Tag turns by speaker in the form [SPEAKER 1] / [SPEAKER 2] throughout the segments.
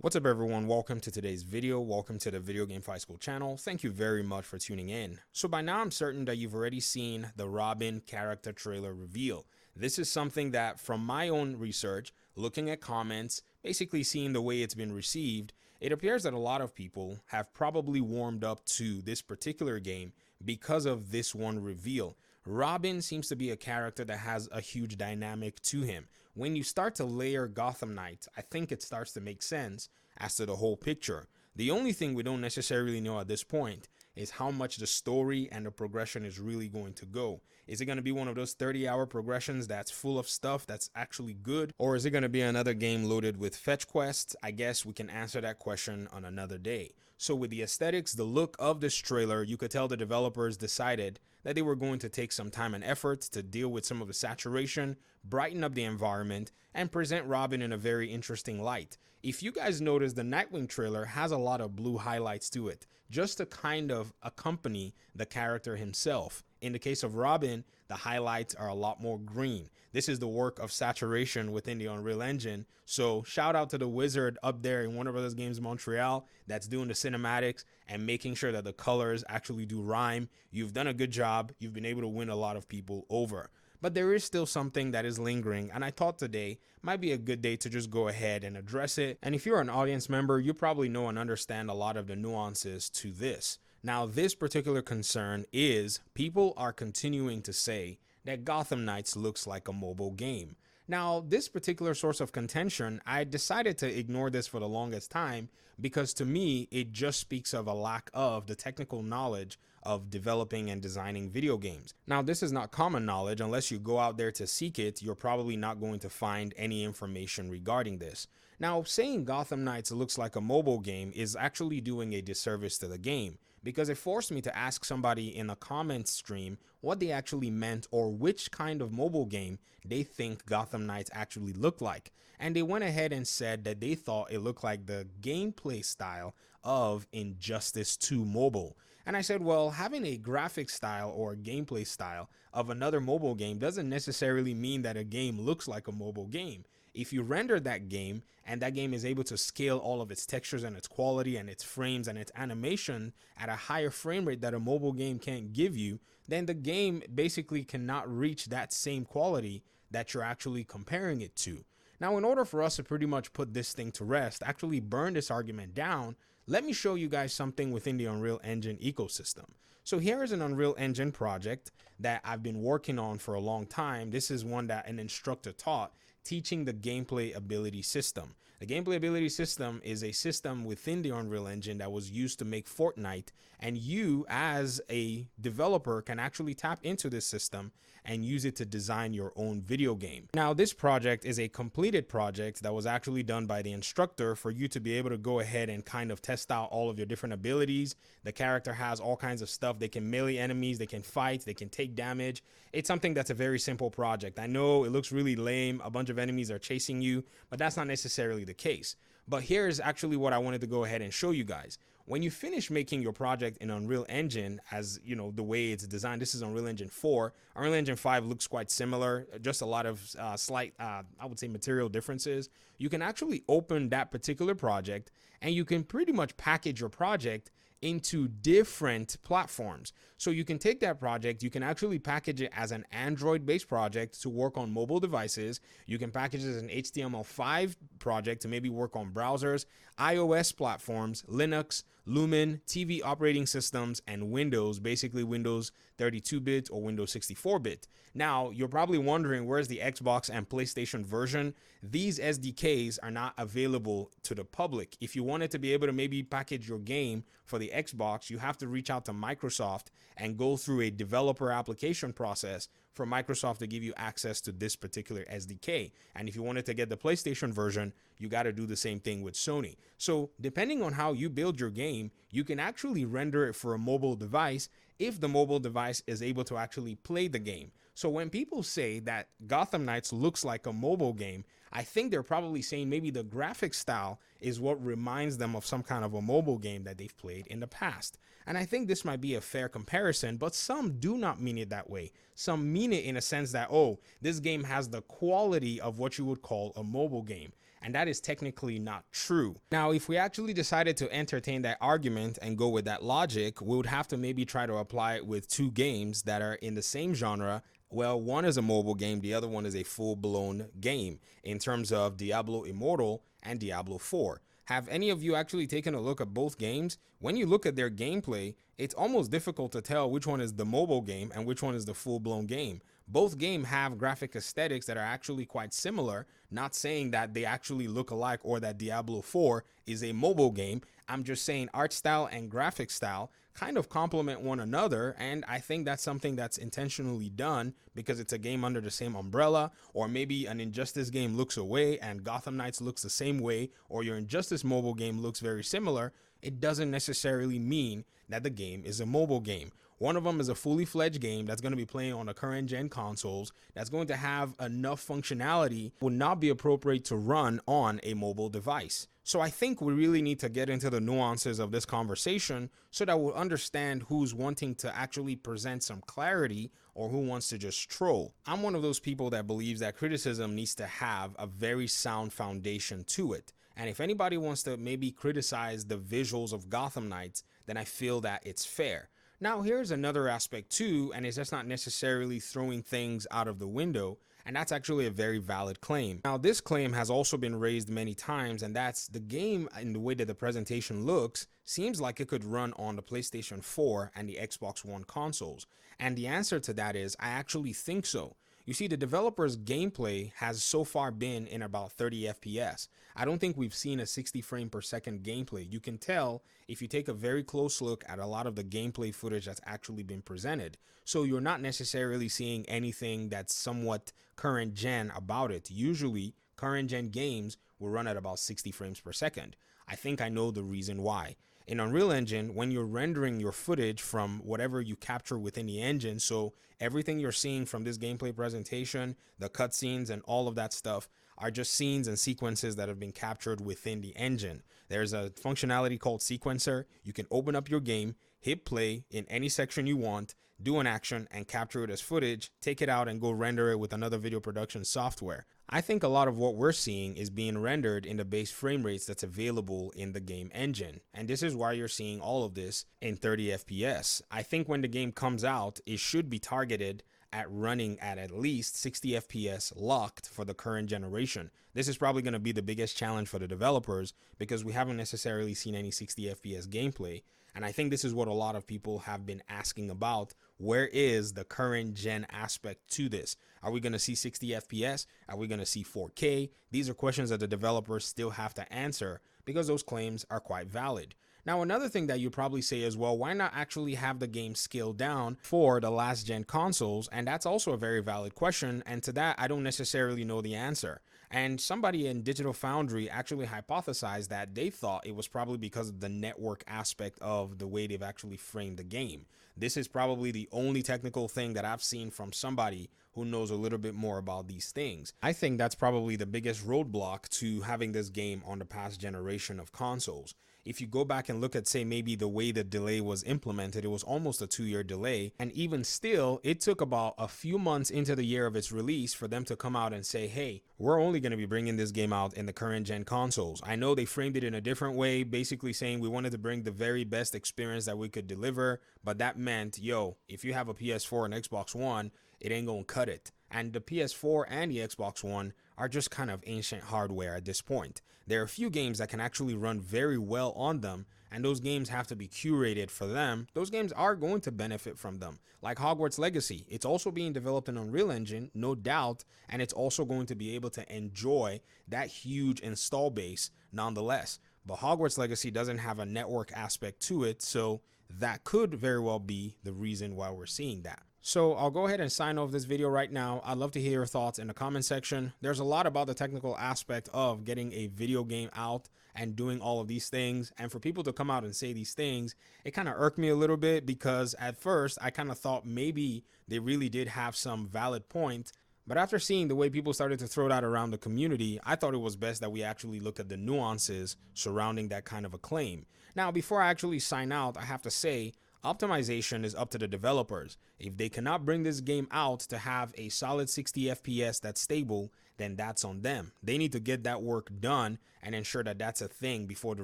[SPEAKER 1] What's up everyone, welcome to today's video, welcome to the Video Game Fight School channel. Thank you very much for tuning in. So by now I'm certain that you've already seen the Robin character trailer reveal. This is something that from my own research, looking at comments, basically seeing the way it's been received, it appears that a lot of people have probably warmed up to this particular game because of this one reveal. Robin seems to be a character that has a huge dynamic to him. When you start to layer Gotham Knights, I think it starts to make sense as to the whole picture. The only thing we don't necessarily know at this point is how much the story and the progression is really going to go. Is it going to be one of those 30-hour progressions that's full of stuff that's actually good? Or is it going to be another game loaded with fetch quests? I guess we can answer that question on another day. So with the aesthetics, the look of this trailer, you could tell the developers decided that they were going to take some time and effort to deal with some of the saturation, brighten up the environment, and present Robin in a very interesting light. If you guys notice, the Nightwing trailer has a lot of blue highlights to it, just to kind of accompany the character himself. In the case of Robin, the highlights are a lot more green. This is the work of saturation within the Unreal Engine. So shout out to the wizard up there in Warner Bros. Games Montreal that's doing the cinematics and making sure that the colors actually do rhyme. You've done a good job. You've been able to win a lot of people over. But there is still something that is lingering, and I thought today might be a good day to just go ahead and address it. And if you're an audience member, you probably know and understand a lot of the nuances to this. Now, this particular concern is people are continuing to say that Gotham Knights looks like a mobile game. Now, this particular source of contention, I decided to ignore this for the longest time because to me, it just speaks of a lack of the technical knowledge of developing and designing video games. Now, this is not common knowledge. Unless you go out there to seek it, you're probably not going to find any information regarding this. Now, saying Gotham Knights looks like a mobile game is actually doing a disservice to the game, because it forced me to ask somebody in a comment stream what they actually meant or which kind of mobile game they think Gotham Knights actually looked like. And they went ahead and said that they thought it looked like the gameplay style of Injustice 2 Mobile. And I said, well, having a graphic style or a gameplay style of another mobile game doesn't necessarily mean that a game looks like a mobile game. If you render that game and that game is able to scale all of its textures and its quality and its frames and its animation at a higher frame rate that a mobile game can't give you, then the game basically cannot reach that same quality that you're actually comparing it to. Now, in order for us to pretty much put this thing to rest, actually burn this argument down, let me show you guys something within the Unreal Engine ecosystem. So here is an Unreal Engine project that I've been working on for a long time. This is one that an instructor taught, teaching the gameplay ability system. The gameplay ability system is a system within the Unreal Engine that was used to make Fortnite, and you as a developer can actually tap into this system and use it to design your own video game. Now, this project is a completed project that was actually done by the instructor for you to be able to go ahead and kind of test out all of your different abilities. The character has all kinds of stuff. They can melee enemies, they can fight, they can take damage. It's something that's a very simple project. I know it looks really lame. A bunch of enemies are chasing you, but that's not necessarily the case. But here's actually what I wanted to go ahead and show you guys. When you finish making your project in Unreal Engine, as you know, the way it's designed, this is Unreal Engine 4. Unreal Engine 5 looks quite similar, just a lot of slight, I would say, material differences. You can actually open that particular project and you can pretty much package your project into different platforms. So you can take that project, you can actually package it as an Android-based project to work on mobile devices. You can package it as an HTML5 project to maybe work on browsers, iOS platforms, Linux, Lumen, TV operating systems, and Windows, basically Windows 32-bit or Windows 64-bit. Now, you're probably wondering, where's the Xbox and PlayStation version? These SDKs are not available to the public. If you wanted to be able to maybe package your game for the Xbox, you have to reach out to Microsoft and go through a developer application process for Microsoft to give you access to this particular SDK. And if you wanted to get the PlayStation version, you got to do the same thing with Sony. So depending on how you build your game, you can actually render it for a mobile device if the mobile device is able to actually play the game. So when people say that Gotham Knights looks like a mobile game, I think they're probably saying maybe the graphic style is what reminds them of some kind of a mobile game that they've played in the past. And I think this might be a fair comparison, but some do not mean it that way. Some mean it in a sense that, oh, this game has the quality of what you would call a mobile game. and that is technically not true. Now, if we actually decided to entertain that argument and go with that logic, we would have to maybe try to apply it with two games that are in the same genre. Well, one is a mobile game, the other one is a full-blown game in terms of Diablo Immortal and Diablo 4. Have any of you actually taken a look at both games? When you look at their gameplay, it's almost difficult to tell which one is the mobile game and which one is the full-blown game. Both games have graphic aesthetics that are actually quite similar, not saying that they actually look alike or that Diablo 4 is a mobile game. I'm just saying art style and graphic style kind of complement one another, and I think that's something that's intentionally done because it's a game under the same umbrella. Or maybe an Injustice game looks away and Gotham Knights looks the same way, or your Injustice mobile game looks very similar. It doesn't necessarily mean that the game is a mobile game. One of them is a fully fledged game that's going to be playing on the current gen consoles, that's going to have enough functionality, would not be appropriate to run on a mobile device. So I think we really need to get into the nuances of this conversation so that we'll understand who's wanting to actually present some clarity or who wants to just troll. I'm one of those people that believes that criticism needs to have a very sound foundation to it. And if anybody wants to maybe criticize the visuals of Gotham Knights, then I feel that it's fair. Now, here's another aspect too, and it's just not necessarily throwing things out of the window, and that's actually a very valid claim. Now, this claim has also been raised many times, and that's the game, in the way that the presentation looks, seems like it could run on the PlayStation 4 and the Xbox One consoles. And the answer to that is, I actually think so. You see, the developer's gameplay has so far been in about 30 FPS. I don't think we've seen a 60 frame per second gameplay. You can tell if you take a very close look at a lot of the gameplay footage that's actually been presented. So you're not necessarily seeing anything that's somewhat current gen about it. Usually, current gen games will run at about 60 frames per second. I think I know the reason why. In Unreal Engine, when you're rendering your footage from whatever you capture within the engine, so everything you're seeing from this gameplay presentation, the cutscenes and all of that stuff are just scenes and sequences that have been captured within the engine. There's a functionality called Sequencer. You can open up your game, hit play in any section you want, do an action and capture it as footage, take it out and go render it with another video production software. I think a lot of what we're seeing is being rendered in the base frame rates that's available in the game engine. And this is why you're seeing all of this in 30 FPS. I think when the game comes out, it should be targeted at running at least 60 FPS locked for the current generation. This is probably going to be the biggest challenge for the developers because we haven't necessarily seen any 60 FPS gameplay. And I think this is what a lot of people have been asking about. Where is the current gen aspect to this? Are we going to see 60 FPS? Are we going to see 4K? These are questions that the developers still have to answer because those claims are quite valid. Now, another thing that you probably say is, well, why not actually have the game scaled down for the last gen consoles? And that's also a very valid question. And to that, I don't necessarily know the answer. And somebody in Digital Foundry actually hypothesized that they thought it was probably because of the network aspect of the way they've actually framed the game. This is probably the only technical thing that I've seen from somebody who knows a little bit more about these things. I think that's probably the biggest roadblock to having this game on the past generation of consoles. If you go back and look at, say, maybe the way the delay was implemented, it was almost a 2-year delay. And even still, it took about a few months into the year of its release for them to come out and say, hey, we're only going to be bringing this game out in the current gen consoles. I know they framed it in a different way, basically saying we wanted to bring the very best experience that we could deliver. But that meant, yo, if you have a PS4 and Xbox One, it ain't gonna cut it. And the PS4 and the Xbox One are just kind of ancient hardware at this point. There are a few games that can actually run very well on them, and those games have to be curated for them. Those games are going to benefit from them. Like Hogwarts Legacy, it's also being developed in Unreal Engine, no doubt, and it's also going to be able to enjoy that huge install base nonetheless. But Hogwarts Legacy doesn't have a network aspect to it, so that could very well be the reason why we're seeing that. So I'll go ahead and sign off this video right now. I'd love to hear your thoughts in the comment section. There's a lot about the technical aspect of getting a video game out and doing all of these things. And for people to come out and say these things, it kind of irked me a little bit because at first I kind of thought maybe they really did have some valid point. But after seeing the way people started to throw that around the community, I thought it was best that we actually look at the nuances surrounding that kind of a claim. Now, before I actually sign out, I have to say, Optimization is up to the developers. If they cannot bring this game out to have a solid 60 FPS that's stable, then that's on them. They need to get that work done and ensure that that's a thing before the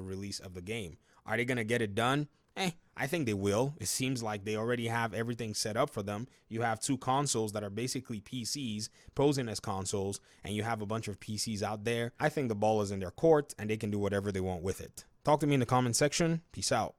[SPEAKER 1] release of the game. Are they going to get it done? I think they will. It seems like they already have everything set up for them. You have two consoles that are basically PCs posing as consoles, and you have a bunch of PCs out there. I think the ball is in their court and they can do whatever they want with it. Talk to me in the comment section. Peace out.